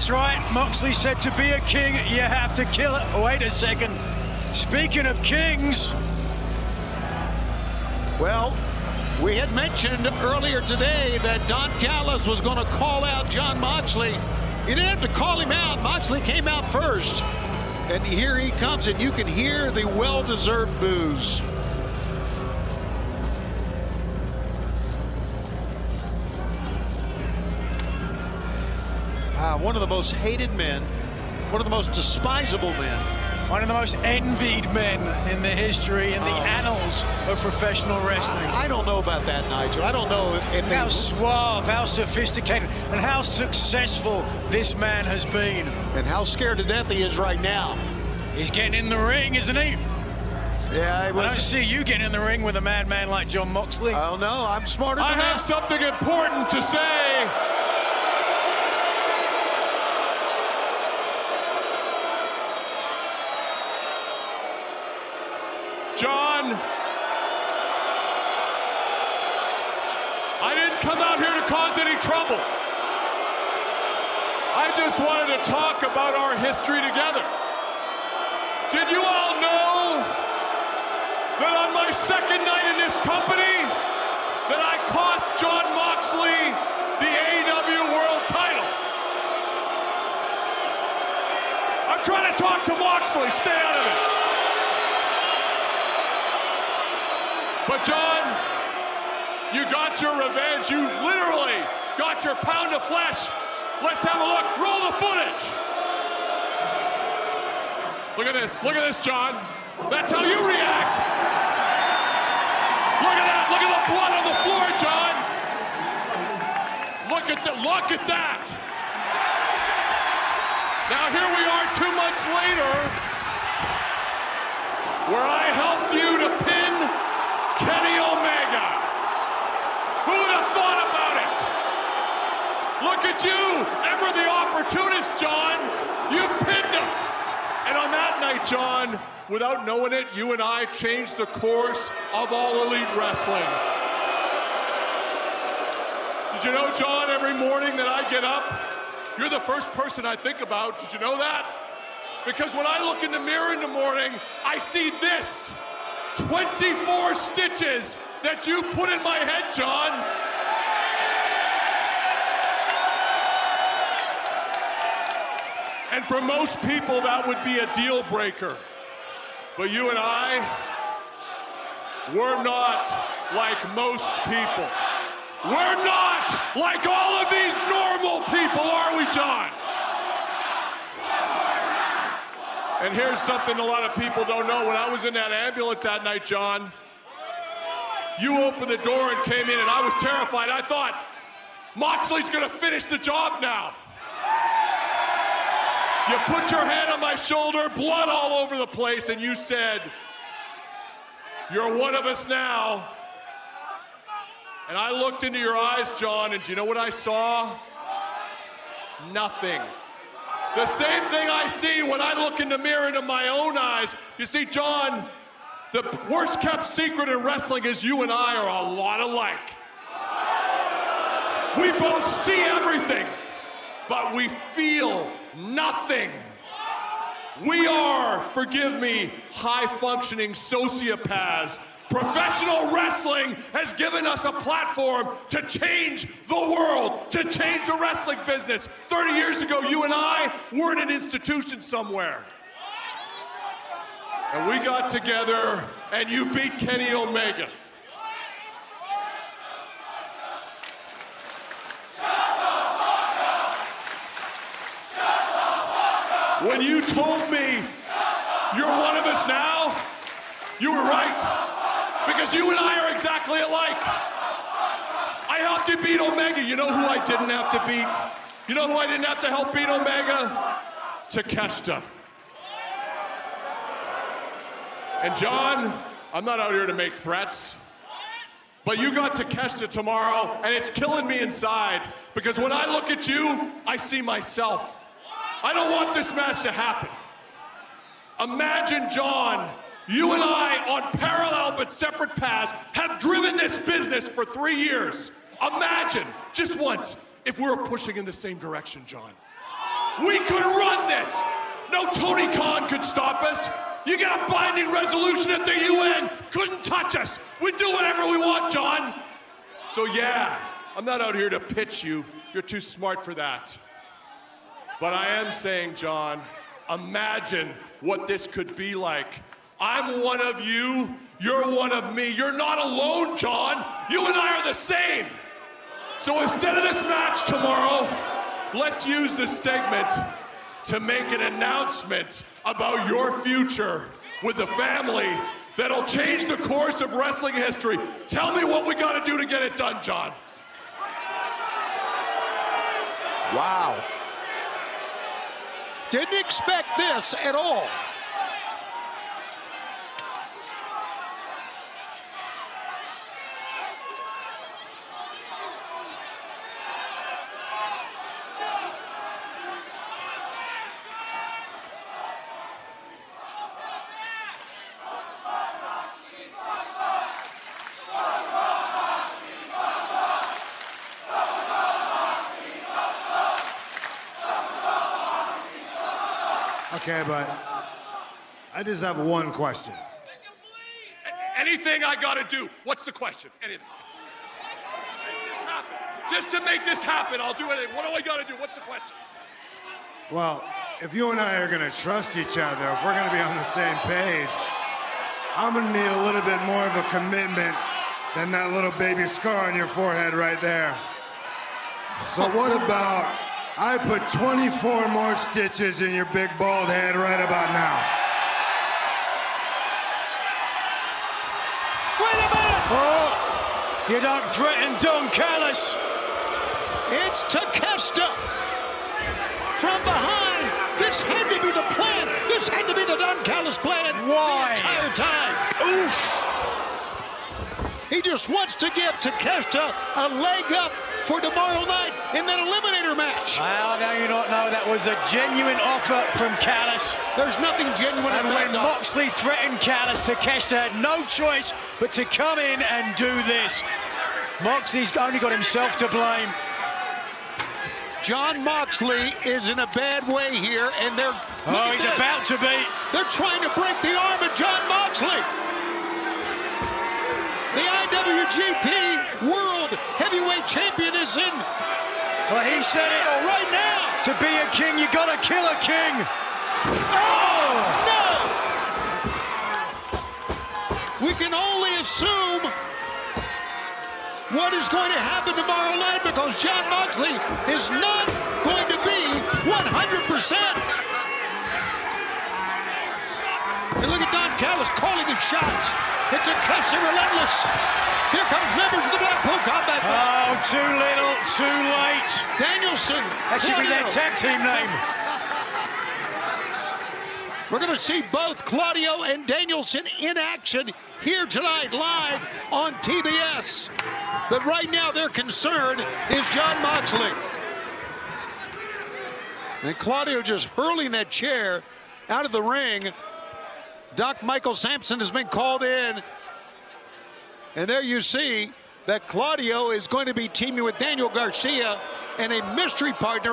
That's right. Moxley said to be a king, you have to kill it. Oh, wait a second. Speaking of kings. Well, we had mentioned earlier today that Don Callis was going to call out Jon Moxley. He didn't have to call him out. Moxley came out first. And here he comes, and you can hear the well-deserved boos. One of the most hated men, one of the most despisable men. One of the most envied men in the history, in the annals of professional wrestling. I don't know about that, Nigel. I don't know if how suave, how sophisticated, and how successful this man has been. And how scared to death he is right now. He's getting in the ring, isn't he? Yeah, I don't see you getting in the ring with a madman like Jon Moxley. Oh, no, I'm smarter than that. I have something important to say. Jon, I didn't come out here to cause any trouble. I just wanted to talk about our history together. Did you all know that on my second night in this company, that I cost Jon Moxley the AEW World title? I'm trying to talk to Moxley, stay out of it. But Jon, you got your revenge. You literally got your pound of flesh. Let's have a look. Roll the footage. Look at this, Jon. That's how you react. Look at that. Look at the blood on the floor, Jon. Look at that. Now here we are 2 months later, where I helped you to pin Kenny Omega. Who would have thought about it? Look at you, ever the opportunist, Jon. You pinned him. And on that night, Jon, without knowing it, you and I changed the course of all elite wrestling. Did you know, Jon, every morning that I get up, you're the first person I think about. Did you know that? Because when I look in the mirror in the morning, I see this. 24 stitches that you put in my head, Jon. And for most people, that would be a deal breaker. But you and I, we're not like most people. We're not like all of these normal people, are we, Jon? And here's something a lot of people don't know. When I was in that ambulance that night, Jon, you opened the door and came in, and I was terrified. I thought, Moxley's gonna finish the job now. You put your hand on my shoulder, blood all over the place, and you said, you're one of us now. And I looked into your eyes, Jon, and do you know what I saw? Nothing. The same thing I see when I look in the mirror into my own eyes. You see, Jon, the worst kept secret in wrestling is you and I are a lot alike. We both see everything, but we feel nothing. We are, forgive me, high-functioning sociopaths. Professional wrestling has given us a platform to change the world, to change the wrestling business. 30 years ago, you and I were in an institution somewhere. And we got together, and you beat Kenny Omega. When you told me you're one of us now, you were right. Because you and I are exactly alike. I helped you beat Omega. You know who I didn't have to beat? You know who I didn't have to help beat Omega? Takeshita. And Jon, I'm not out here to make threats, but you got Takeshita tomorrow, and it's killing me inside. Because when I look at you, I see myself. I don't want this match to happen. Imagine, Jon, you and I, on parallel but separate paths, have driven this business for 3 years. Imagine, just once, if we were pushing in the same direction, Jon. We could run this. No Tony Khan could stop us. You got a binding resolution at the UN. Couldn't touch us. We do whatever we want, John. So yeah, I'm not out here to pitch you. You're too smart for that. But I am saying, John, imagine what this could be like. I'm one of you. You're one of me. You're not alone, John. You and I are the same. So instead of this match tomorrow, let's use this segment to make an announcement about your future with the family that'll change the course of wrestling history. Tell me what we got to do to get it done, John. Wow. Didn't expect this at all. Okay, but I just have one question. Anything I gotta do. What's the question? Anything. Just to make this happen, I'll do anything. What do I gotta do? What's the question? Well, if you and I are gonna trust each other, if we're gonna be on the same page, I'm gonna need a little bit more of a commitment than that little baby scar on your forehead right there. So what about I put 24 more stitches in your big bald head right about now? Wait a minute! Oh, you don't threaten Don Callis. It's Takeshita from behind. This had to be the plan. This had to be the Don Callis plan. Why? The entire time. Oof. He just wants to give Takeshita a leg up for tomorrow night in that eliminator match. How do you not know that was a genuine offer from Callis? There's nothing genuine And in when that. Moxley threatened Callis, Takeshita had no choice but to come in and do this. Moxley's only got himself to blame. John Moxley is in a bad way here, and they're He's about to be. They're trying to break the arm of John Moxley. The IWGP World Heavyweight Champion is in. Well, he said it right now. To be a king, you gotta kill a king. Oh, no! We can only assume what is going to happen tomorrow night because John Moxley is not going to be 100%. And look at Don Callis calling the shots. It's a Takeshita relentless. Here comes members of the Blackpool Combat Club. Oh, too little, too late. Danielson. That should be their Claudio. tag team name. We're going to see both Claudio and Danielson in action here tonight live on TBS. But right now their concern is John Moxley. And Claudio just hurling that chair out of the ring. Doc Michael Sampson has been called in. And there you see that Claudio is going to be teaming with Daniel Garcia and a mystery partner.